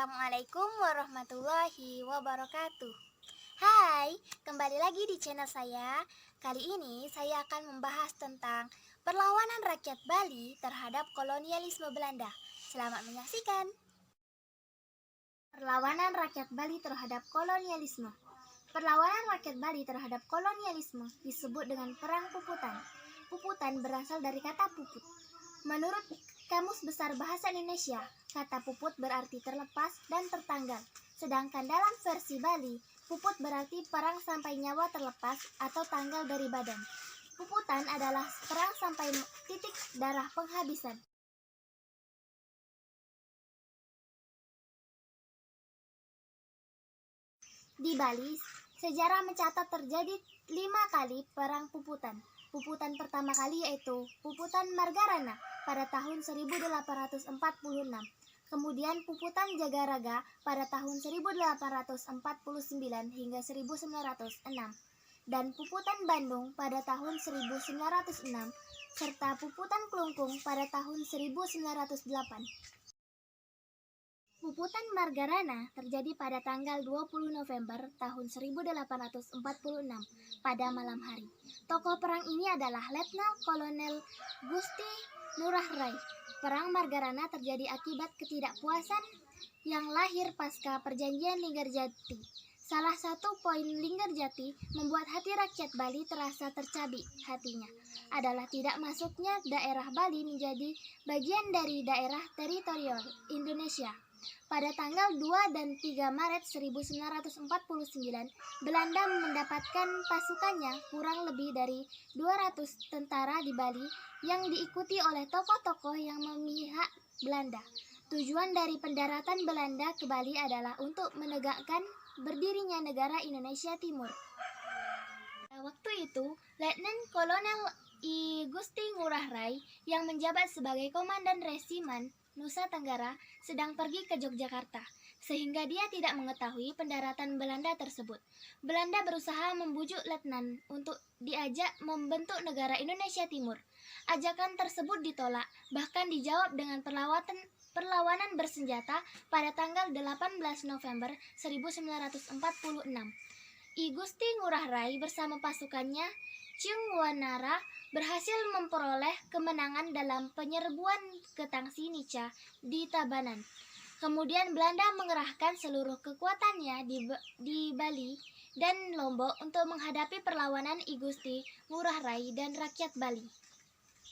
Assalamualaikum warahmatullahi wabarakatuh. Hai, kembali lagi di channel saya. Kali ini saya akan membahas tentang perlawanan rakyat Bali terhadap kolonialisme Belanda. Selamat menyaksikan. Perlawanan rakyat Bali terhadap kolonialisme. Perlawanan rakyat Bali terhadap kolonialisme disebut dengan Perang Puputan. Puputan berasal dari kata puput. Menurut Kamus Besar Bahasa Indonesia, kata puput berarti terlepas dan tertanggal. Sedangkan dalam versi Bali, puput berarti perang sampai nyawa terlepas atau tanggal dari badan. Puputan adalah perang sampai titik darah penghabisan. Di Bali, sejarah mencatat terjadi 5 kali perang puputan. Puputan pertama kali yaitu Puputan Margarana pada tahun 1846. Kemudian Puputan Jagaraga pada tahun 1849 hingga 1906. Dan Puputan Bandung pada tahun 1906 serta Puputan Klungkung pada tahun 1908. Puputan Margarana terjadi pada tanggal 20 November tahun 1846 pada malam hari. Tokoh perang ini adalah Letnan Kolonel Gusti Ngurah Rai. Perang Margarana terjadi akibat ketidakpuasan yang lahir pasca perjanjian Linggarjati. Salah satu poin Linggarjati membuat hati rakyat Bali terasa tercabik hatinya adalah tidak masuknya daerah Bali menjadi bagian dari daerah teritorial Indonesia. Pada tanggal 2 dan 3 Maret 1949, Belanda mendapatkan pasukannya kurang lebih dari 200 tentara di Bali yang diikuti oleh tokoh-tokoh yang memihak Belanda. Tujuan dari pendaratan Belanda ke Bali adalah untuk menegakkan berdirinya negara Indonesia Timur. Pada waktu itu, Letnan Kolonel I Gusti Ngurah Rai yang menjabat sebagai komandan resimen Nusa Tenggara sedang pergi ke Yogyakarta, sehingga dia tidak mengetahui pendaratan Belanda tersebut. Belanda berusaha membujuk Letnan untuk diajak membentuk negara Indonesia Timur. Ajakan tersebut ditolak, bahkan dijawab dengan perlawanan bersenjata pada tanggal 18 November 1946. I Gusti Ngurah Rai bersama pasukannya Ciung Wanara berhasil memperoleh kemenangan dalam penyerbuan ke Tangsi Nica di Tabanan. Kemudian Belanda mengerahkan seluruh kekuatannya di Bali dan Lombok untuk menghadapi perlawanan I Gusti Ngurah Rai dan rakyat Bali.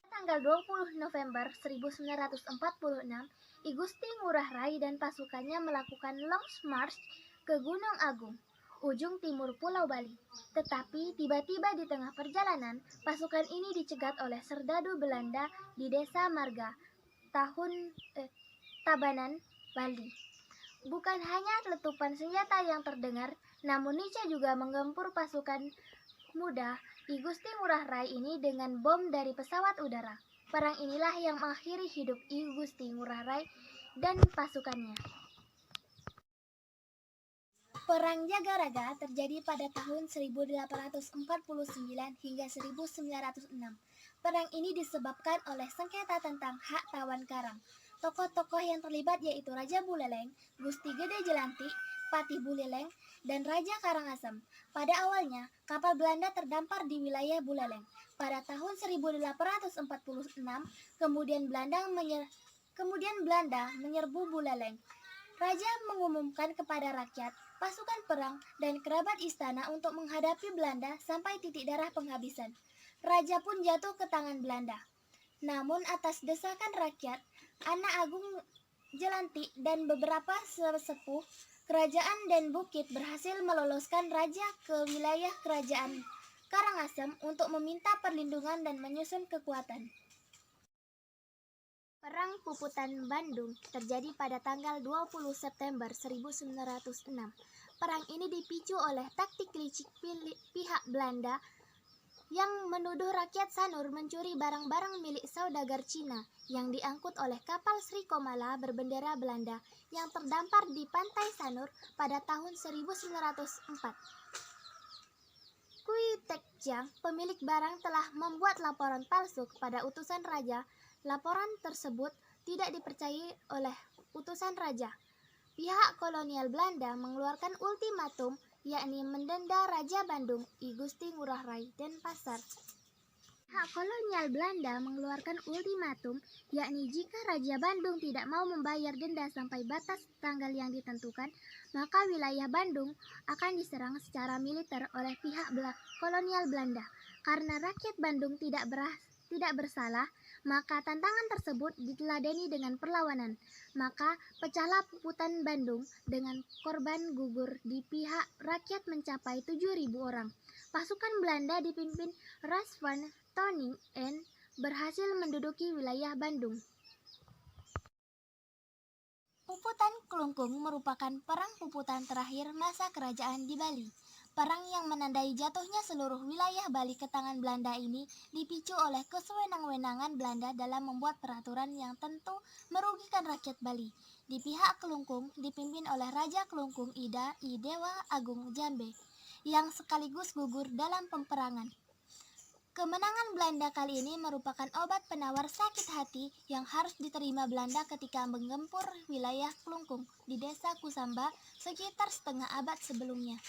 Tanggal 20 November 1946, I Gusti Ngurah Rai dan pasukannya melakukan long march ke Gunung Agung, ujung timur Pulau Bali. Tetapi tiba-tiba di tengah perjalanan, pasukan ini dicegat oleh serdadu Belanda di Desa Marga, Tabanan, Bali. Bukan hanya letupan senjata yang terdengar, namun Nica juga menggempur pasukan muda I Gusti Ngurah Rai ini dengan bom dari pesawat udara. Perang inilah yang mengakhiri hidup I Gusti Ngurah Rai dan pasukannya. Perang Jagaraga terjadi pada tahun 1849 hingga 1906. Perang ini disebabkan oleh sengketa tentang hak tawan karang. Tokoh-tokoh yang terlibat yaitu Raja Buleleng, Gusti Gede Jelantik, Patih Buleleng, dan Raja Karangasem. Pada awalnya, kapal Belanda terdampar di wilayah Buleleng. Pada tahun 1846, kemudian Belanda menyerbu Buleleng. Raja mengumumkan kepada rakyat, pasukan perang, dan kerabat istana untuk menghadapi Belanda sampai titik darah penghabisan. Raja pun jatuh ke tangan Belanda. Namun atas desakan rakyat, anak Agung Jelantik dan beberapa sesepuh kerajaan dan bukit berhasil meloloskan raja ke wilayah kerajaan Karangasem untuk meminta perlindungan dan menyusun kekuatan. Perang Puputan Bandung terjadi pada tanggal 20 September 1906. Perang ini dipicu oleh taktik licik pihak Belanda yang menuduh rakyat Sanur mencuri barang-barang milik saudagar Cina yang diangkut oleh kapal Sri Komala berbendera Belanda yang terdampar di pantai Sanur pada tahun 1904. Kui Tek Chiang, pemilik barang, telah membuat laporan palsu kepada utusan raja. Laporan tersebut tidak dipercayai oleh utusan raja. Pihak kolonial Belanda mengeluarkan ultimatum, yakni mendenda Raja Bandung I Gusti Ngurah Rai Denpasar. Pihak kolonial Belanda mengeluarkan ultimatum, yakni jika Raja Bandung tidak mau membayar denda sampai batas tanggal yang ditentukan, maka wilayah Bandung akan diserang secara militer oleh pihak kolonial Belanda. Karena rakyat Bandung tidak bersalah, maka tantangan tersebut diteladani dengan perlawanan. Maka pecahlah Puputan Bandung dengan korban gugur di pihak rakyat mencapai 7.000 orang. Pasukan Belanda dipimpin Ras van Toningen berhasil menduduki wilayah Bandung. Puputan Kelungkung merupakan perang puputan terakhir masa kerajaan di Bali. Perang yang menandai jatuhnya seluruh wilayah Bali ke tangan Belanda ini dipicu oleh kesewenang-wenangan Belanda dalam membuat peraturan yang tentu merugikan rakyat Bali. Di pihak Kelungkung dipimpin oleh Raja Kelungkung Ida I Dewa Agung Jambe, yang sekaligus gugur dalam peperangan. Kemenangan Belanda kali ini merupakan obat penawar sakit hati yang harus diterima Belanda ketika menggempur wilayah Kelungkung di desa Kusamba sekitar setengah abad sebelumnya.